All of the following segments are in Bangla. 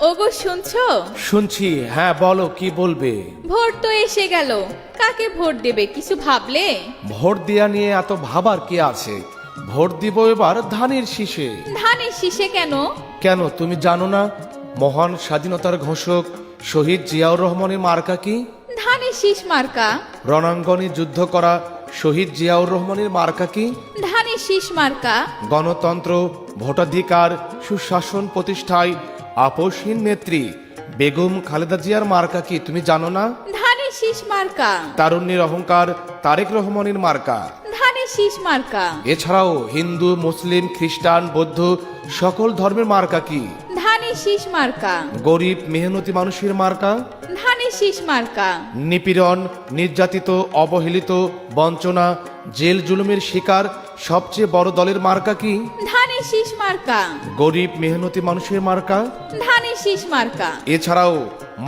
ওগো শুনছো? শুনছি। হ্যাঁ বলো, কি বলবে? ভোট তো এসে গেল, কাকে ভোট দেবে কিছু ভাবলে? ভোট দেয়া নিয়ে এত ভাবার কি আছে? ভোট দিব এবার ধানের শীষে। ধানের শীষে কেন? কেন তুমি জানো না মহান স্বাধীনতার ঘোষক শহীদ জিয়াউর রহমানের মার্কা কি? ধানের শীষ মার্কা। রণাঙ্গনে যুদ্ধ করা শহীদ জিয়াউর রহমানের মার্কা কি? ধানের শীষ মার্কা। গণতন্ত্র, ভোটাধিকার, সুশাসন প্রতিষ্ঠায় আপসহীন নেত্রী বেগম খালেদা জিয়ার মার্কা কি তুমি জানো না? ধানের শীষ মার্কা। তারুণ্যের অহংকার তারেক রহমানের মার্কা। ধানের শীষ মার্কা। এছাড়াও হিন্দু, মুসলিম, খ্রিস্টান, বৌদ্ধ সকল ধর্মের মার্কা কি? ধানের শীষ মার্কা। গরিব মেহনতি মানুষের মার্কা। ধানের শীষ মার্কা। নিপীড়ন, নির্যাতিত, অবহেলিত, বঞ্চনা, জেল জুলুমের শিকার সবচেয়ে বড় দলের মার্কা কি? ধানের শীষ মার্কা। গরিব মেহনতি মানুষের মার্কা। ধানের শীষ মার্কা। এছাড়াও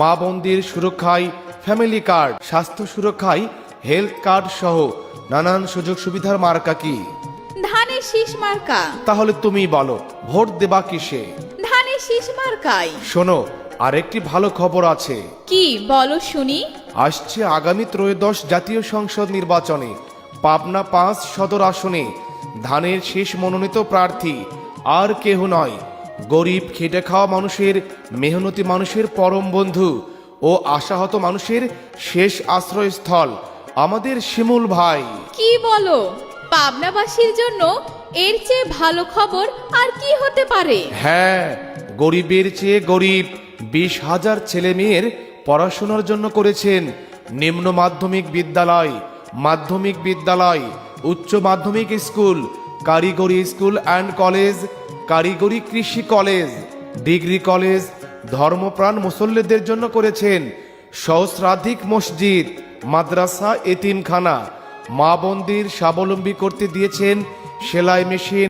মা বোনদের সুরক্ষায় ফ্যামিলি কার্ড, স্বাস্থ্য সুরক্ষায় হেলথ কার্ড সহ নানান সুযোগ সুবিধার মার্কা কি? ধানের শীষ মার্কা। তাহলে তুমি বলো ভোট দেবা কিসে? ধানের শীষ মার্কায়। শোনো, আরেকটি ভালো খবর আছে। কি বলো শুনি? আসছে আগামী ত্রয়োদশ জাতীয় সংসদ নির্বাচনে পাবনা ৫ সদর আসনে ধানের শীষ মনোনীত প্রার্থী আর কেহ নয়, গরিব খেটে খাওয়া মানুষের, মেহনতি মানুষের পরম বন্ধু ও আশাহত মানুষের শেষ আশ্রয়স্থল আমাদের শিমুল ভাই। কি বলো? পাবনাবাসীর জন্য এর চেয়ে ভালো খবর আর কি হতে পারে? হ্যাঁ, গরিবের চেয়ে গরিব ২০,০০০ ছেলে মেয়ের পড়াশোনার জন্য করেছেন নিম্ন মাধ্যমিক বিদ্যালয়, মাধ্যমিক বিদ্যালয়, উচ্চ মাধ্যমিক স্কুল, কারিগরি স্কুল অ্যান্ড কলেজ, কারিগরি কৃষি কলেজ, ডিগ্রি কলেজ, ধর্মপ্রাণ মুসল্লিদের জন্য করেছেন সহস্রাধিক মসজিদ, মাদ্রাসা, এতিমখানা, মা বোনদের স্বাবলম্বী করতে দিয়েছেন সেলাই মেশিন,